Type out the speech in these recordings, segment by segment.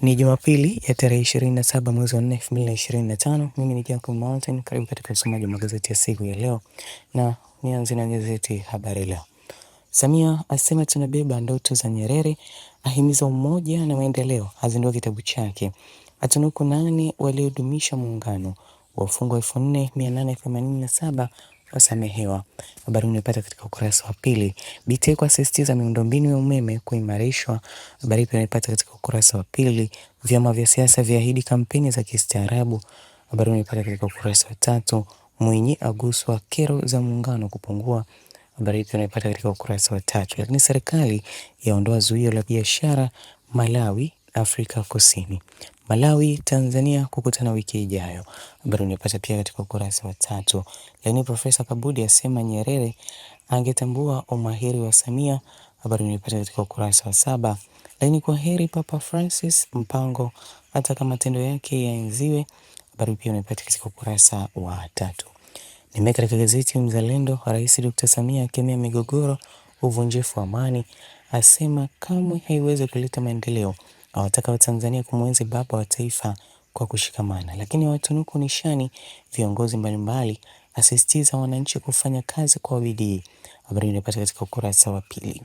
Ni Jumapili ya tarehe 27 mwezi wa 4 2025. Mimi ni Jacob Mountain. Karibu katika usomaji wa magazeti ya siku ya leo, na nianze na gazeti Habari Leo. Samia asema tunabeba ndoto za Nyerere, ahimiza umoja na maendeleo, azindua kitabu chake, atunuku 8 waliodumisha muungano, wafungwa 4887 wasamehewa. Habari unapata katika ukurasa wa pili. Biteko asisitiza miundombinu ya umeme kuimarishwa. Habari pia unapata katika ukurasa wa pili. Vyama vya siasa vyaahidi kampeni za kistaarabu. Habari unapata katika ukurasa wa tatu. Mwinyi aguswa kero za muungano kupungua. Habari pia unapata katika ukurasa wa tatu. Lakini serikali yaondoa zuio la biashara Malawi Afrika Kusini. Malawi Tanzania kukutana wiki ijayo. Habari unapata pia katika ukurasa wa tatu. Lakini Profesa Kabudi asema Nyerere angetambua umahiri wa Samia. Habari unapata katika ukurasa wa 7. Lakini kwa heri Papa Francis, mpango hata kama matendo yake yaenziwe. Habari pia unapata katika ukurasa wa 3. Nimeka katika gazeti Mzalendo, Rais Dr. Samia akemea migogoro, uvunjifu wa amani, asema kamwe haiwezi kuleta maendeleo. Awataka Watanzania kumwenzi baba wa taifa kwa kushikamana. Lakini watunuku nishani viongozi mbalimbali, asisitiza wananchi kufanya kazi kwa bidii. Habari inapata katika ukurasa wa 2.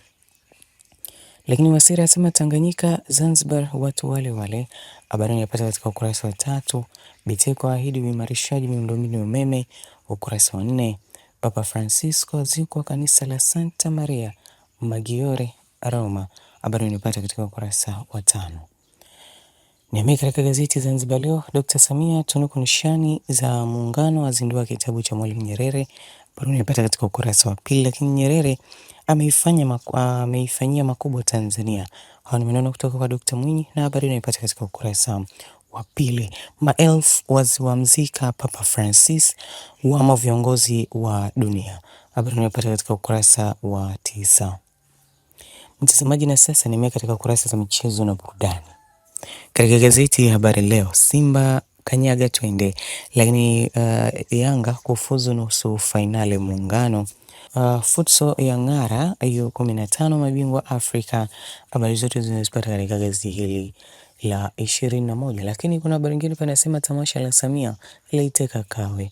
Lakini Wasira asema Tanganyika Zanzibar watu wale wale. Habari inapata katika ukurasa wa 3. Biteko ahidi uimarishaji miundombinu ya umeme, ukurasa wa 4. Papa Francisco azikwa kanisa la Santa Maria Maggiore Roma. Habari inapata katika ukurasa wa 5. Niamini katika gazeti Zanzibar Leo, Dr. Samia tunuku nishani za muungano, azindua kitabu cha Mwalimu Nyerere. Habari inapata katika ukurasa wa 2. Lakini Nyerere ameifanyia makubwa Tanzania. Hao ni maneno kutoka kwa Dr. Mwinyi, na habari inapata katika ukurasa wa 2. Maelfu wamzika Papa Francis, wamo viongozi wa dunia. Habari inapata katika ukurasa wa 9. Mtazamaji, na sasa nimeweka katika kurasa za michezo na burudani. Katika gazeti Habari Leo, Simba kanyaga twende, lakini Yanga kufuzu nusu fainali muungano. Futsal ya ng'ara U15 mabingwa Afrika. Habari zote zinazipata katika gazeti hili la 21. Lakini kuna habari nyingine panasema tamasha la Samia laiteka Kawe.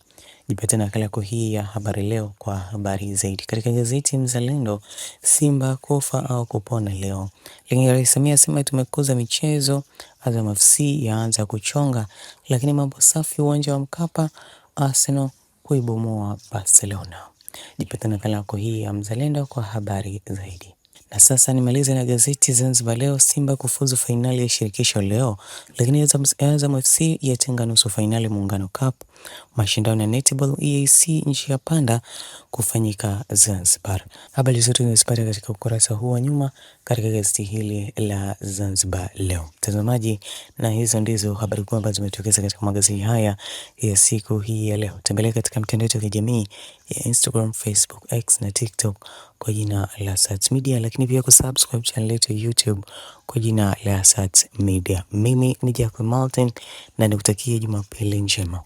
Jipata nakala yako hii ya Habari Leo kwa habari zaidi. Katika gazeti Mzalendo, Simba kufa au kupona leo. Lakini Rais Samia asema tumekuza michezo, Azam FC yaanza kuchonga. Lakini mambo safi uwanja wa Mkapa, Arsenal kuibomoa Barcelona. Jipata nakala yako hii ya Mzalendo kwa habari zaidi. Na sasa nimalize na gazeti Zanzibar Leo, Simba kufuzu fainali ya shirikisho leo. Lakini Azam FC yatenga nusu fainali Muungano Cup. Mashindano ya Netball EAC nchi ya panda kufanyika Zanzibar. Habari zote unazipata katika ukurasa huu wa nyuma katika gazeti hili la Zanzibar Leo. Mtazamaji, na hizo ndizo habari kubwa ambazo zimetokeza katika magazeti haya ya siku hii ya leo. Tembelea katika mitandao yetu ya kijamii ya Instagram, Facebook, X na TikTok kwa jina la Sats Media, lakini pia kusubscribe channel yetu ya YouTube kwa jina la Sats Media. Mimi ni Jacob Mountain na nikutakia Jumapili njema.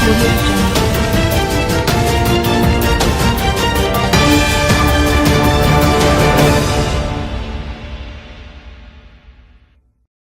Audio